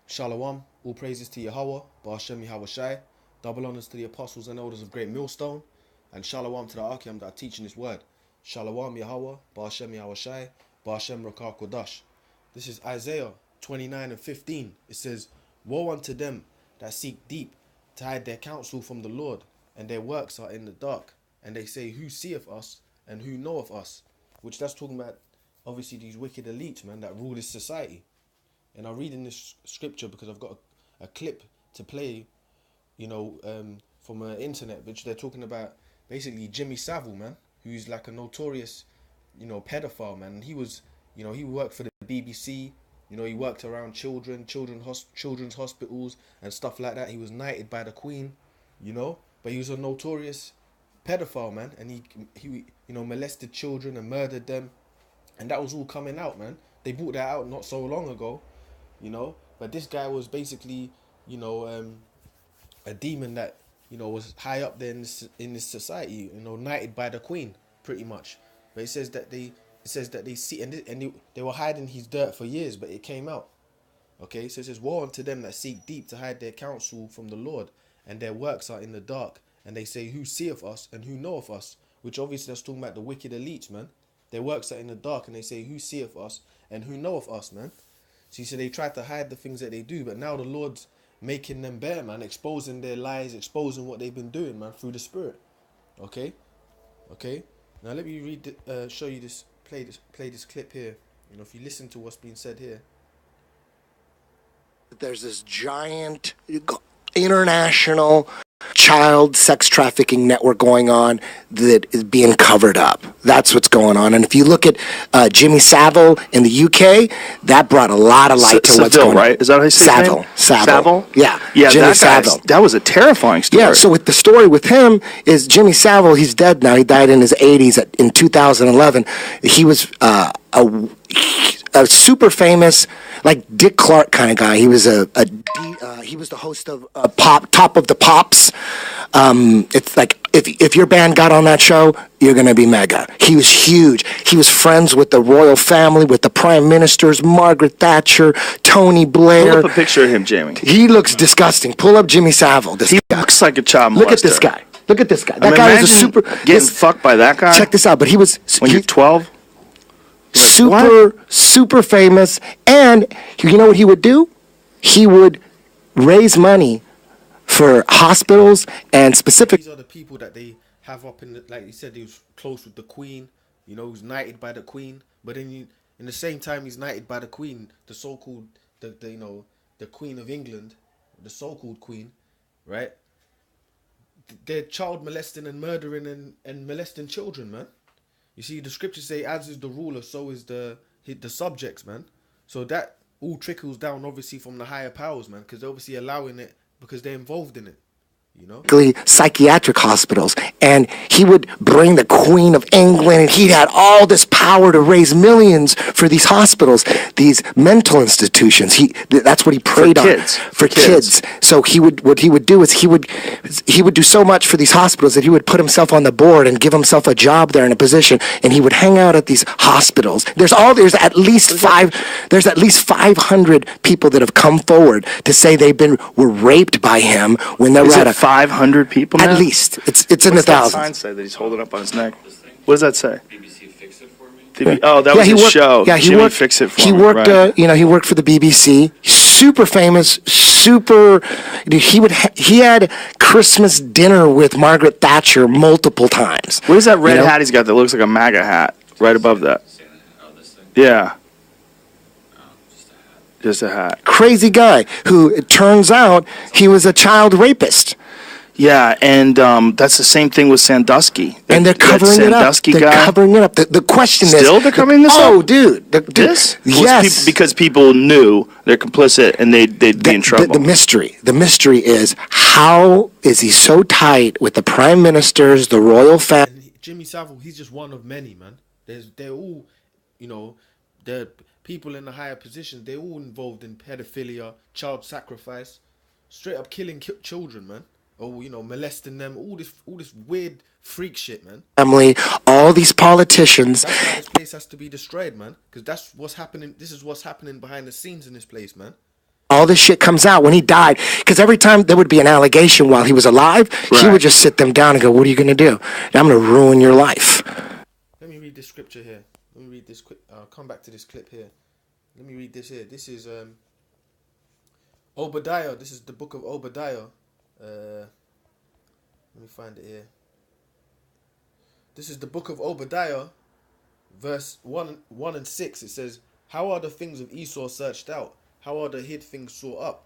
Shalom, all praises to Yahweh, Ba'ashem Yahweh Shai, double honors to the apostles and elders of GreatMillStone, and shalom to the Archeam that are teaching this word. Shalom Yahweh, Ba'ashem Yahweh Shai, Ba'ashem Rakar Kodash. This is Isaiah 29 and 15. It says, woe unto them that seek deep to hide their counsel from the Lord, and their works are in the dark. And they say, who seeth us, and who knoweth us? Which that's talking about, obviously, these wicked elites, man, that rule this society. And I'm reading this scripture because I've got a clip to play, from the internet, which they're talking about basically Jimmy Savile, man, who's like a notorious, pedophile, man. And he was, he worked for the BBC, he worked around children's hospitals and stuff like that. He was knighted by the Queen, but he was a notorious pedophile, man. And he molested children and murdered them. And that was all coming out, man. They brought that out not so long ago. But this guy was basically, a demon that, was high up there in this society, knighted by the Queen, pretty much. But it says that they see, and they were hiding his dirt for years, but it came out. Okay, so it says, woe unto them that seek deep to hide their counsel from the Lord, and their works are in the dark. And they say, who seeth us, and who knoweth us? Which obviously that's talking about the wicked elites, man. Their works are in the dark, and they say, who seeth us, and who knoweth us, man? So he said they tried to hide the things that they do, but now the Lord's making them bare, man, exposing their lies, exposing what they've been doing, man, through the Spirit. Okay. Now let me show you this, play this clip here. If you listen to what's being said here. There's this giant international child sex trafficking network going on that is being covered up. That's what's going on. And if you look at Jimmy Savile in the UK, that brought a lot of light to what's going on. Right? Is that how you say his name? Savile. Yeah. Jimmy Savile. That was a terrifying story. Yeah, so with the story with him is Jimmy Savile, he's dead now. He died in his 80s in 2011. He was a super famous, like Dick Clark kind of guy. He was he was the host of Top of the Pops. It's like if your band got on that show, you're gonna be mega. He was huge. He was friends with the royal family, with the prime ministers, Margaret Thatcher, Tony Blair. Pull up a picture of him, Jamie. He looks disgusting. Pull up Jimmy Savile. He looks like a child molester. Look at this guy. Look at this guy. That guy was a super. Getting fucked by that guy. Check this out. But he was when you're 12. Super famous. And you know what he would do? He would raise money for hospitals and specific. These are the people that they have up in the, like you said, he was close with the Queen, he was knighted by the Queen, but then in the same time he's knighted by the Queen, the so-called, the Queen of England, the so-called Queen, right? They're child molesting and murdering and molesting children, man. You see, the scriptures say, as is the ruler, so is the subjects, man. So that all trickles down, obviously, from the higher powers, man, because they're obviously allowing it because they're involved in it, psychiatric hospitals. And he would bring the Queen of England, and he had all this power to raise millions for these hospitals, these mental institutions. That's what he preyed on for kids. So what he would do is he would do so much for these hospitals that he would put himself on the board and give himself a job there in a position, and he would hang out at these hospitals. There's at least 500 people that have come forward to say were raped by him when they were at a 500 people now? At least. It's in the thousands. What's that sign say that he's holding up on his neck? What does that say? BBC Fix It For Me? Oh, that was his show. Yeah, he worked. Fix It For he Me, worked. right. He worked for the BBC. Super famous. He had Christmas dinner with Margaret Thatcher multiple times. What is that red hat he's got that looks like a MAGA hat right above that? Oh, this thing? Yeah. Oh, just a hat. Just a hat. Crazy guy who, it turns out, he was a child rapist. Yeah, and that's the same thing with Sandusky. And they're covering it up. Covering it up. The question is... Still they're covering this up? Oh, dude. This? Yes. Because people knew they're complicit and they'd be in trouble. The mystery is, how is he so tight with the prime ministers, the royal family? Jimmy Savile, he's just one of many, man. They're all, they're people in the higher positions. They're all involved in pedophilia, child sacrifice, straight up killing children, man. Or molesting them, all this weird freak shit, man. Family, all these politicians. That's why this place has to be destroyed, man. Because that's what's happening. This is what's happening behind the scenes in this place, man. all this shit comes out when he died, because every time there would be an allegation while he was alive, he would just sit them down and go, what are you going to do? And I'm going to ruin your life. Let me read this scripture here. Let me read this quick. I'll come back to this clip here. Let me read this here. This is Obadiah. This is the book of Obadiah. Let me find it here. This is the book of Obadiah, verse 1 and 6. It says, how are the things of Esau searched out? How are the hid things sought up?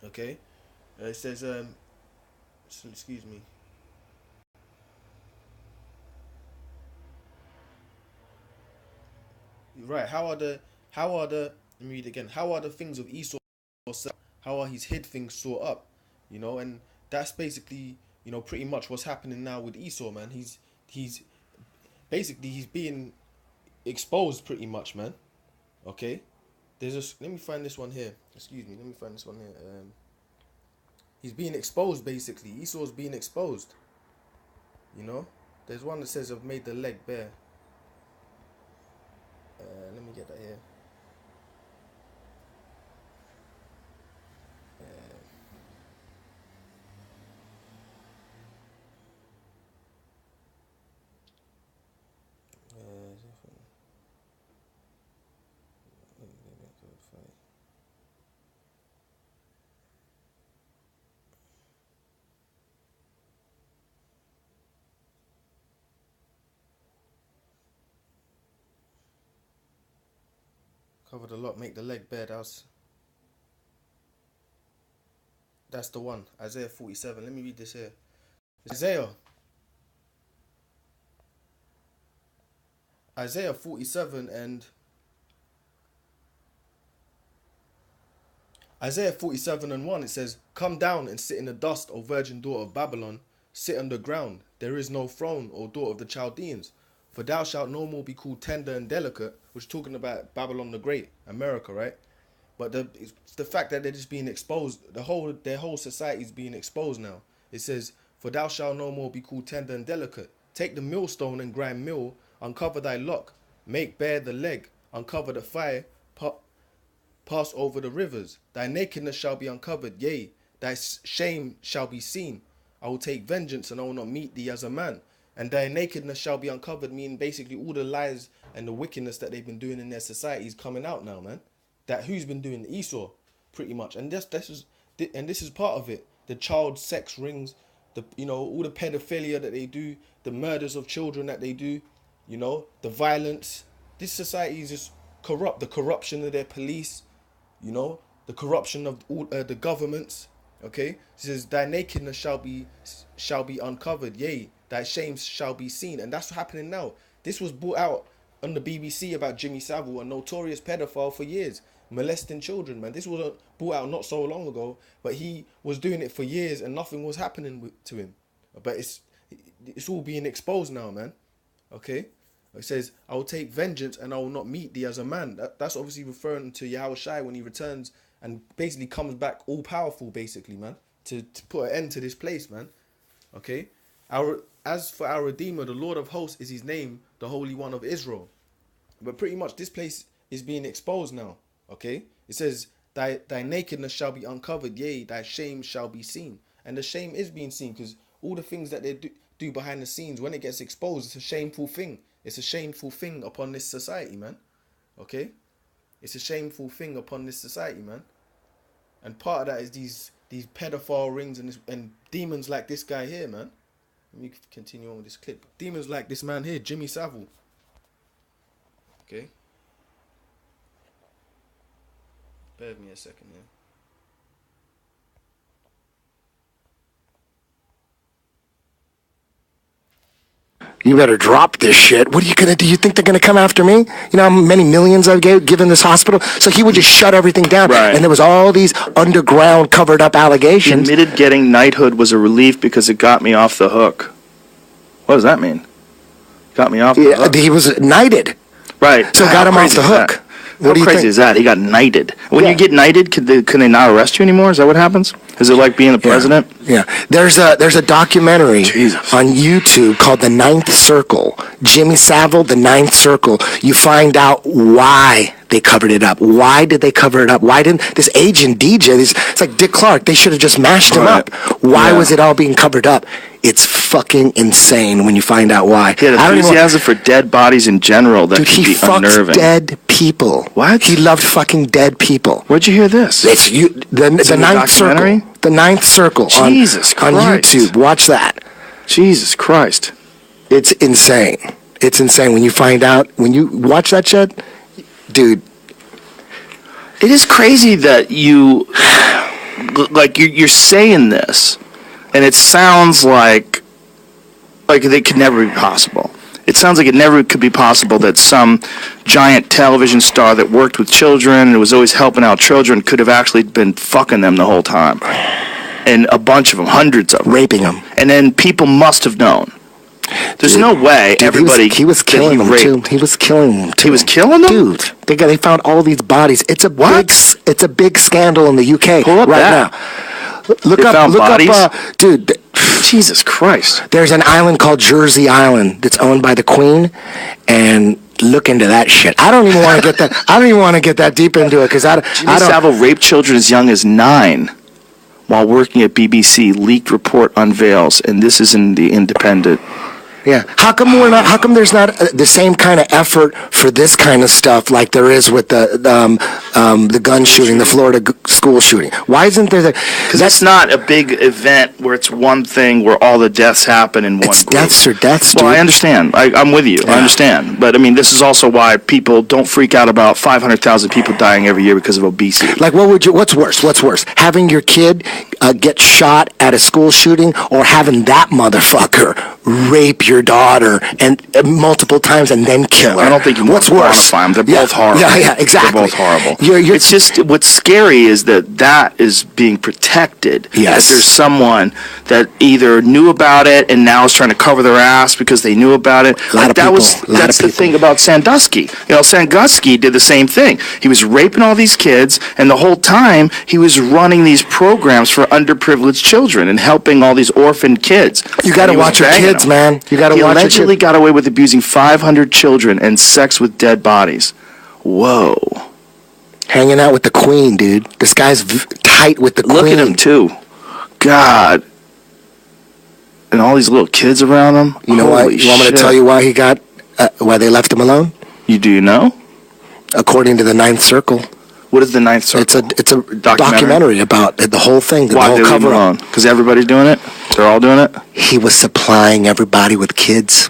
Okay. It says, excuse me. Right. How are the, let me read again. How are the things of Esau searched out? How are his hid things sought up? You know, and that's basically, you know, pretty much what's happening now with Esau, man. He's being exposed pretty much, man. Okay. Let me find this one here. Excuse me. Let me find this one here. He's being exposed, basically. Esau's being exposed. You know? There's one that says, I've made the leg bare. Let me get that here. Covered a lot, make the leg bare. That's the one. Isaiah 47. Let me read this here. Isaiah 47 and Isaiah 47 and 1. It says, come down and sit in the dust, O virgin daughter of Babylon. Sit on the ground. There is no throne, O daughter of the Chaldeans. For thou shalt no more be called tender and delicate, which is talking about Babylon the Great, America, right? But the fact that they're just being exposed, their whole society is being exposed now. It says, for thou shalt no more be called tender and delicate. Take the millstone and grind mill, uncover thy lock, make bare the leg, uncover the thigh, pass over the rivers. Thy nakedness shall be uncovered, yea, thy shame shall be seen. I will take vengeance and I will not meet thee as a man. And thy nakedness shall be uncovered, meaning basically all the lies and the wickedness that they've been doing in their society is coming out now, man. That who's been doing? Esau, pretty much. And this is part of it. The child sex rings, all the pedophilia that they do, the murders of children that they do, the violence. This society is just corrupt. The corruption of their police, the corruption of all the governments. Okay, it says thy nakedness shall be uncovered, yea, thy shame shall be seen. And that's what's happening now. This was brought out on the BBC about Jimmy Savile, a notorious pedophile for years, molesting children, man. This was brought out not so long ago, but he was doing it for years and nothing was happening to him. But it's all being exposed now, man. Okay, it says, I will take vengeance and I will not meet thee as a man. That's obviously referring to Yahweh Shai when he returns and basically comes back all powerful, basically, man, to put an end to this place, man. Okay, as for our Redeemer, the Lord of hosts is his name, the Holy One of Israel. But pretty much this place is being exposed now. Okay, it says thy nakedness shall be uncovered, yea, thy shame shall be seen. And the shame is being seen because all the things that they do behind the scenes, when it gets exposed, it's a shameful thing. It's a shameful thing upon this society, man. Okay, it's a shameful thing upon this society, man. And part of that is these pedophile rings and demons like this guy here, man. Let me continue on with this clip. Demons like this man here, Jimmy Savile. Okay. Bear with me a second here. You better drop this shit. What are you gonna do? You think they're gonna come after me? You know how many millions I've given this hospital? So he would just shut everything down. Right. And there was all these underground covered up allegations. He admitted getting knighthood was a relief because it got me off the hook. What does that mean? Got me off the hook? He was knighted. Right. So got him off the hook. How crazy is that? He got knighted. When you get knighted, can they not arrest you anymore? Is that what happens? Is it like being the president? Yeah. There's a documentary on YouTube called The Ninth Circle. Jimmy Savile, The Ninth Circle. You find out why they covered it up. Why did they cover it up? Why didn't this agent DJ? It's like Dick Clark. They should have just mashed him up. Why was it all being covered up? It's fucking insane when you find out why. He had enthusiasm for dead bodies in general that dude, can be unnerving. He fucks dead people. What? He loved fucking dead people. Where'd you hear this? It's the Ninth Circle. The Ninth Circle. Jesus Christ. On YouTube. Watch that. Jesus Christ. It's insane. It's insane when you find out, when you watch that shit, dude. It is crazy that you're saying this, and it sounds like it could never be possible. It sounds like it never could be possible that some giant television star that worked with children and was always helping out children could have actually been fucking them the whole time. And a bunch of them, hundreds of them. Raping them. And then people must have known. There's no way everybody he was killing them too. He was killing them too. He was killing them? Dude, they found all these bodies. It's a big scandal in the UK Pull up right that. now. Look up bodies? Dude. Jesus Christ. There's an island called Jersey Island that's owned by the Queen, and look into that shit. I don't even want to get that. I don't even want to get that deep into it because Jimmy Savile raped children as young as 9 while working at BBC. Leaked report unveils, and this is in the Independent. Yeah. How come there's not the same kind of effort for this kind of stuff like there is with the gun shooting, the Florida school shooting? Why isn't there because that's not a big event where it's one thing where all the deaths happen in one group. Deaths are deaths, dude. Well, I understand. I'm with you. Yeah. I understand. But, I mean, this is also why people don't freak out about 500,000 people dying every year because of obesity. Like, what's worse? Having your kid get shot at a school shooting or having that motherfucker rape your daughter and multiple times and then kill her? I don't think you want to quantify them. They're both horrible. Yeah, exactly. They're both horrible. It's just, what's scary is that is being protected. Yes. That there's someone that either knew about it and now is trying to cover their ass because they knew about it. That's the thing about Sandusky. Sandusky did the same thing. He was raping all these kids, and the whole time he was running these programs for underprivileged children and helping all these orphaned kids. You got to watch your kids, man. You got to watch your kids. He allegedly got away with abusing 500 children and sex with dead bodies. Whoa. Hanging out with the Queen, dude. This guy's tight with the Queen. Look at him, too. God. And all these little kids around him. You know why? You want me to tell you why why they left him alone? You know? According to the Ninth Circle. What is the Ninth Circle? It's a documentary about the whole thing. Why the whole cover-up. Because everybody's doing it? They're all doing it? He was supplying everybody with kids.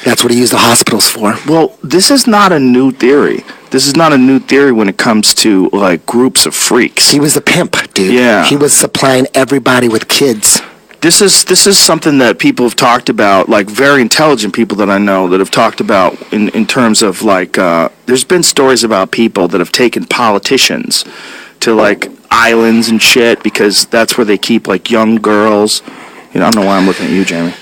That's what he used the hospitals for. Well, this is not a new theory. This is not a new theory when it comes to, groups of freaks. He was the pimp, dude. Yeah. He was supplying everybody with kids. This is something that people have talked about, very intelligent people that I know that have talked about in terms of, there's been stories about people that have taken politicians to, islands and shit because that's where they keep, young girls. I don't know why I'm looking at you, Jamie.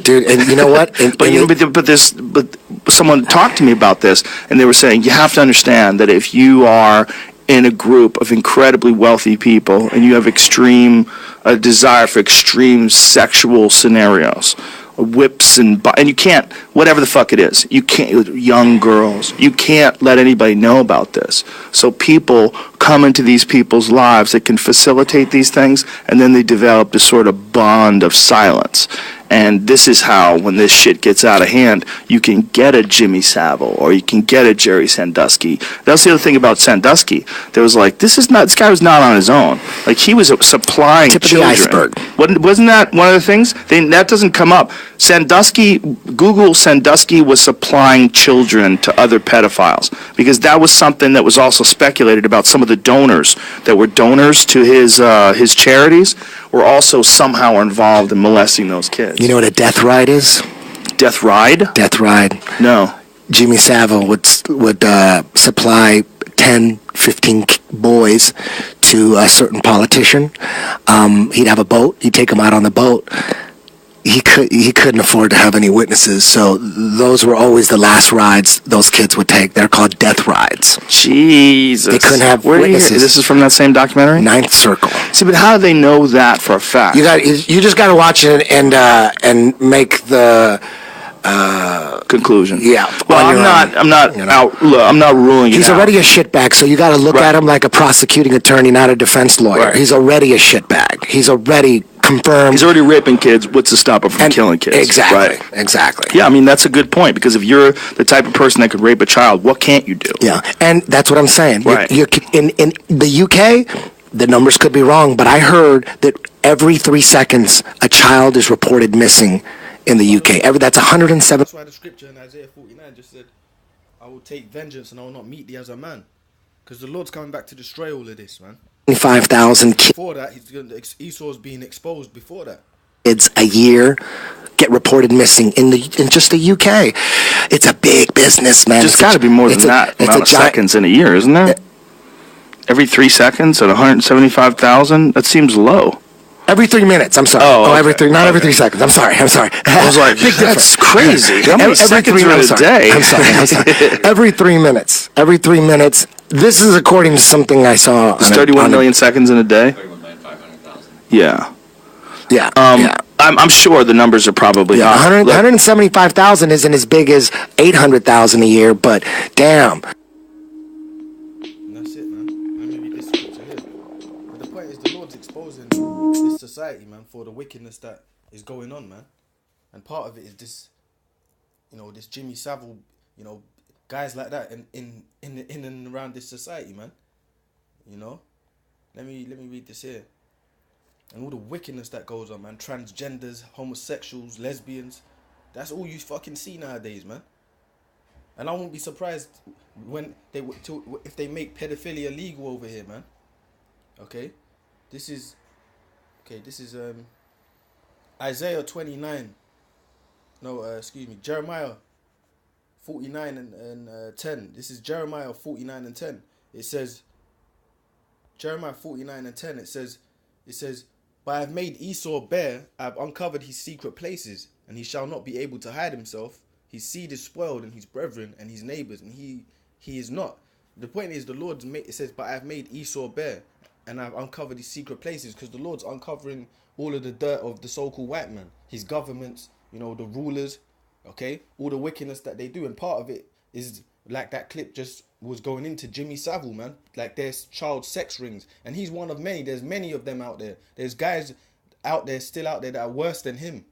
Dude, and you know what? But someone talked to me about this, and they were saying, you have to understand that if you are in a group of incredibly wealthy people and you have a desire for extreme sexual scenarios, whips and you can't, whatever the fuck it is, you can't, young girls, you can't let anybody know about this. So people come into these people's lives that can facilitate these things, and then they develop this sort of bond of silence. And this is how, when this shit gets out of hand, you can get a Jimmy Savile or you can get a Jerry Sandusky. That's the other thing about Sandusky. There was this guy was not on his own. He was supplying tip children. Of the iceberg. Wasn't that one of the things? That doesn't come up. Google Sandusky was supplying children to other pedophiles because that was something that was also speculated about. Some of the donors that were donors to his charities were also somehow involved in molesting those kids. You know what a death ride is? Death ride? Death ride. No. Jimmy Savile would supply 10, 15 boys to a certain politician. He'd have a boat. He'd take them out on the boat. He couldn't afford to have any witnesses, so those were always the last rides those kids would take. They're called death rides. Jesus. They couldn't have witnesses. This is from that same documentary? Ninth Circle. See, but how do they know that for a fact? You just got to watch it and make the conclusion. Yeah. Well, on your own, I'm not you know. out. Look, I'm not ruling it He's out. already a shitbag, so you got to look at him like a prosecuting attorney, not a defense lawyer. Right. He's already a shitbag. He's already confirmed. He's already raping kids. What's to stop him from killing kids? Exactly. Right. Exactly. Yeah, I mean, that's a good point, because if you're the type of person that could rape a child, what can't you do? Yeah, and that's what I'm saying. Right. In the UK, the numbers could be wrong, but I heard that every 3 seconds a child is reported missing in the UK. That's 107. That's why the scripture in Isaiah 49 just said, I will take vengeance and I will not meet thee as a man. Because the Lord's coming back to destroy all of this, man. 5,000 Before that, Esau's being exposed before that. kids a year get reported missing in just the UK. It's a big business, man. Just got to be more than that amount of seconds in a year, isn't there? Every 3 seconds at 175,000? That seems low. Every 3 minutes. I'm sorry. Oh, okay. every 3, not every 3 seconds. I'm sorry. I was like, big that's difference. crazy. How many seconds are in a day? I'm sorry. Every 3 minutes. Every 3 minutes. This is according to something I saw. It's 31 million seconds in a day? 31,500,000. Yeah. Yeah. I'm sure the numbers are probably high. 175,000 isn't as big as 800,000 a year, but damn. And that's it, man. Let me read this scripture here. But the point is, the Lord's exposing this society, man, for the wickedness that is going on, man. And part of it is this, this Jimmy Savile, guys like that in and around this society, man. Let me read this here. And all the wickedness that goes on, man. Transgenders, homosexuals, lesbians. That's all you fucking see nowadays, man. And I won't be surprised when if they make pedophilia legal over here, man. Okay? This is Isaiah 29. No, excuse me. Jeremiah 49 and 10. This is Jeremiah 49 and 10. It says, Jeremiah 49 and 10, it says, but I have made Esau bare, I have uncovered his secret places, and he shall not be able to hide himself. His seed is spoiled, and his brethren, and his neighbors, and he is not. The point is, the Lord's made, it says, but I have made Esau bare, and I have uncovered his secret places, because the Lord's uncovering all of the dirt of the so-called white man, his governments, the rulers, okay, all the wickedness that they do, and part of it is like that clip just was going into Jimmy Savile, man. Like, there's child sex rings, and he's one of many. There's many of them out there. There's guys still out there that are worse than him,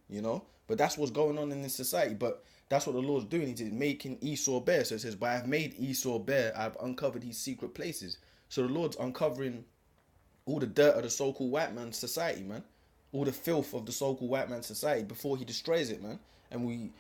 But that's what's going on in this society. But that's what the Lord's doing. He's making Esau bare. So it says, but I have made Esau bare. I have uncovered his secret places. So the Lord's uncovering all the dirt of the so-called white man's society, man. All the filth of the so-called white man's society before he destroys it, man. And we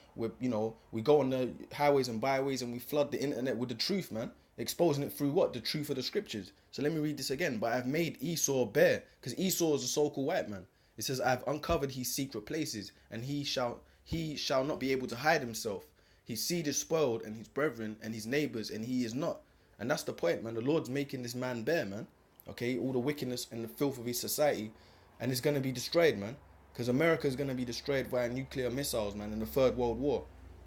go on the highways and byways and we flood the internet with the truth, man. Exposing it through what? The truth of the scriptures. So let me read this again. But I've made Esau bare, because Esau is a so-called white man. It says, I've uncovered his secret places, and he shall not be able to hide himself. His seed is spoiled, and his brethren, and his neighbors, and he is not. And that's the point, man. The Lord's making this man bare, man. Okay, all the wickedness and the filth of his society, and it's going to be destroyed, man. Because America is going to be destroyed via nuclear missiles, man, in the Third World War.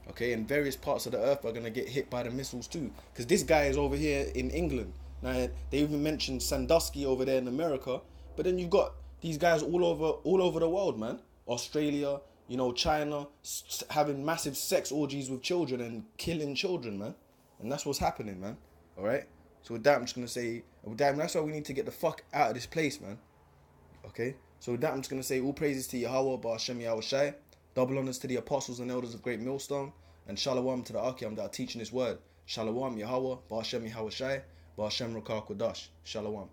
Okay, and various parts of the earth are going to get hit by the missiles too. Because this guy is over here in England. Now, they even mentioned Sandusky over there in America. But then you've got these guys all over the world, man. Australia, China, having massive sex orgies with children and killing children, man. And that's what's happening, man. All right? So with that, I'm just going to say, that's why we need to get the fuck out of this place, man. Okay? So with that, I'm just going to say all praises to Yahweh, Ba'ashem Yahushai, double honors to the apostles and elders of Great Millstone, and shalom to the Akim that are teaching this word. Shalom Yahweh, Ba'ashem Yahushai, Ba'ashem Rakar Kodash. Shalom.